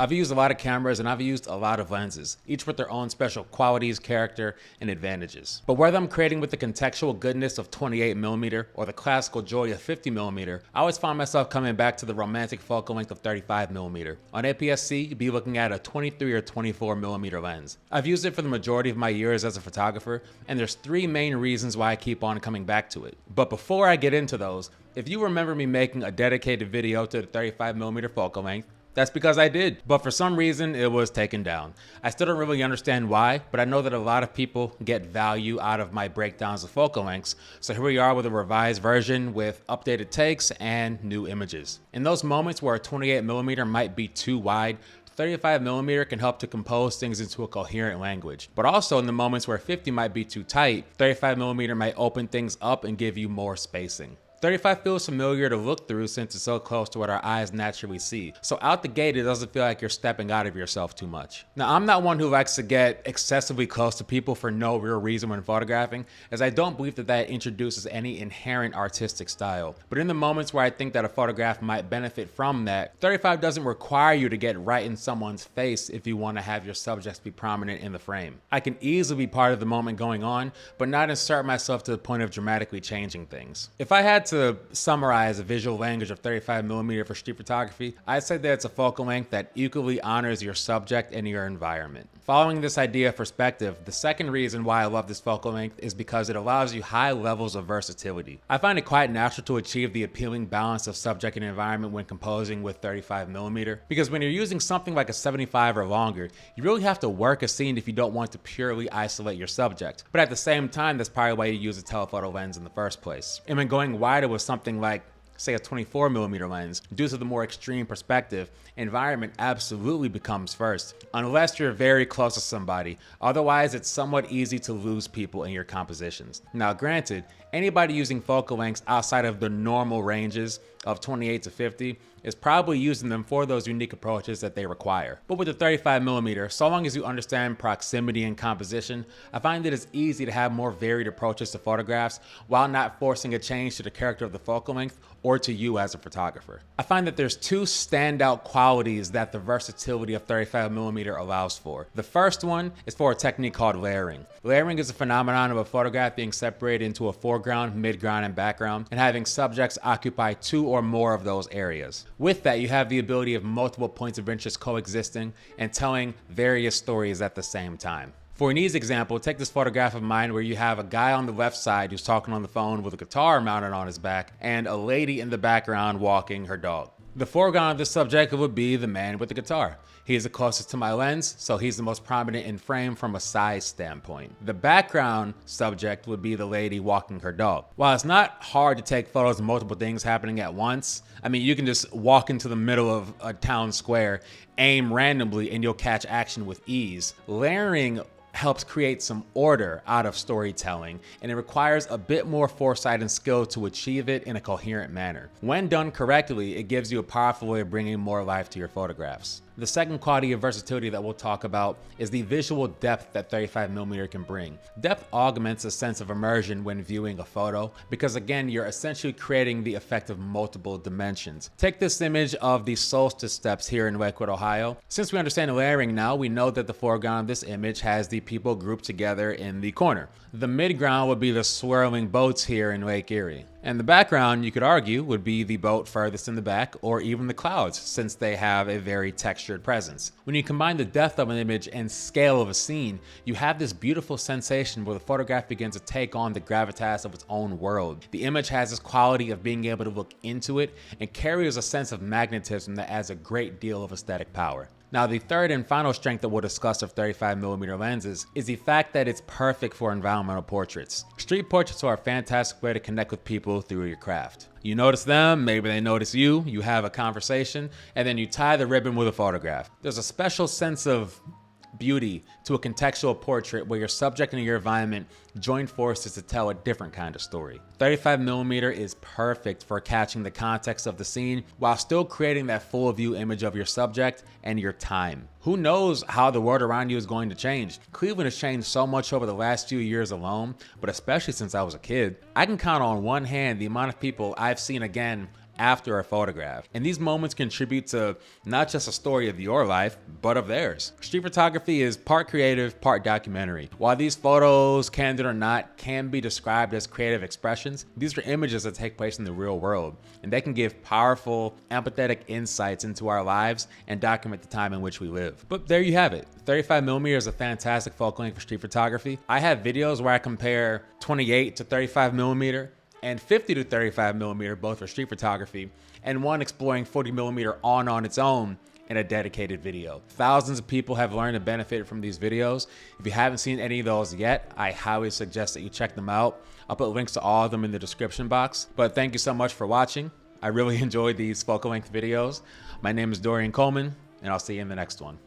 I've used a lot of cameras and I've used a lot of lenses, each with their own special qualities, character, and advantages. But whether I'm creating with the contextual goodness of 28mm or the classical joy of 50mm, I always find myself coming back to the romantic focal length of 35mm. On APS-C, you'd be looking at a 23 or 24mm lens. I've used it for the majority of my years as a photographer, and there's three main reasons why I keep on coming back to it. But before I get into those, if you remember me making a dedicated video to the 35mm focal length, that's because I did, but for some reason it was taken down. I still don't really understand why, but I know that a lot of people get value out of my breakdowns of focal lengths, so here we are with a revised version with updated takes and new images. In those moments where a 28mm might be too wide, 35mm can help to compose things into a coherent language. But also in the moments where 50 might be too tight, 35mm might open things up and give you more spacing. 35 feels familiar to look through since it's so close to what our eyes naturally see. So out the gate, it doesn't feel like you're stepping out of yourself too much. Now, I'm not one who likes to get excessively close to people for no real reason when photographing, as I don't believe that that introduces any inherent artistic style. But in the moments where I think that a photograph might benefit from that, 35 doesn't require you to get right in someone's face if you want to have your subjects be prominent in the frame. I can easily be part of the moment going on, but not insert myself to the point of dramatically changing things. If I had to summarize the visual language of 35mm for street photography, I'd say that it's a focal length that equally honors your subject and your environment. Following this idea of perspective, the second reason why I love this focal length is because it allows you high levels of versatility. I find it quite natural to achieve the appealing balance of subject and environment when composing with 35mm, because when you're using something like a 75 or longer, you really have to work a scene if you don't want to purely isolate your subject. But at the same time, that's probably why you use a telephoto lens in the first place. And when going wider with something like, say, a 24mm lens, due to the more extreme perspective, environment absolutely becomes first, unless you're very close to somebody. Otherwise, it's somewhat easy to lose people in your compositions. Now, granted, anybody using focal lengths outside of the normal ranges of 28 to 50 is probably using them for those unique approaches that they require. But with the 35mm, so long as you understand proximity and composition, I find that it's easy to have more varied approaches to photographs while not forcing a change to the character of the focal length or to you as a photographer. I find that there's two standout qualities that the versatility of 35mm allows for. The first one is for a technique called layering. Layering is a phenomenon of a photograph being separated into a foreground, midground, and background, and having subjects occupy two or more of those areas. With that, you have the ability of multiple points of interest coexisting and telling various stories at the same time. For an easy example, take this photograph of mine where you have a guy on the left side who's talking on the phone with a guitar mounted on his back and a lady in the background walking her dog. The foreground of this subject would be the man with the guitar. He is the closest to my lens, so he's the most prominent in frame from a size standpoint. The background subject would be the lady walking her dog. While it's not hard to take photos of multiple things happening at once, I mean, you can just walk into the middle of a town square, aim randomly, and you'll catch action with ease. Layering helps create some order out of storytelling, and it requires a bit more foresight and skill to achieve it in a coherent manner. When done correctly, it gives you a powerful way of bringing more life to your photographs. The second quality of versatility that we'll talk about is the visual depth that 35mm can bring. Depth augments a sense of immersion when viewing a photo because, again, you're essentially creating the effect of multiple dimensions. Take this image of the solstice steps here in Lakewood, Ohio. Since we understand layering now, we know that the foreground of this image has the people grouped together in the corner. The midground would be the swirling boats here in Lake Erie. And the background, you could argue, would be the boat furthest in the back, or even the clouds, since they have a very textured presence. When you combine the depth of an image and scale of a scene, you have this beautiful sensation where the photograph begins to take on the gravitas of its own world. The image has this quality of being able to look into it and carries a sense of magnetism that adds a great deal of aesthetic power. Now, the third and final strength that we'll discuss of 35mm lenses is the fact that it's perfect for environmental portraits. Street portraits are a fantastic way to connect with people through your craft. You notice them, maybe they notice you, you have a conversation, and then you tie the ribbon with a photograph. There's a special sense of beauty to a contextual portrait where your subject and your environment join forces to tell a different kind of story. 35mm is perfect for catching the context of the scene while still creating that full view image of your subject and your time. Who knows how the world around you is going to change? Cleveland has changed so much over the last few years alone, but especially since I was a kid. I can count on one hand the amount of people I've seen again after a photograph. And these moments contribute to not just a story of your life, but of theirs. Street photography is part creative, part documentary. While these photos, candid or not, can be described as creative expressions, these are images that take place in the real world, and they can give powerful, empathetic insights into our lives and document the time in which we live. But there you have it. 35mm is a fantastic focal length for street photography. I have videos where I compare 28 to 35mm and 50 to 35mm, both for street photography, and one exploring 40mm on its own in a dedicated video. Thousands of people have learned and benefited from these videos. If you haven't seen any of those yet, I highly suggest that you check them out. I'll put links to all of them in the description box. But thank you so much for watching. I really enjoyed these focal length videos. My name is Dorian Coleman, and I'll see you in the next one.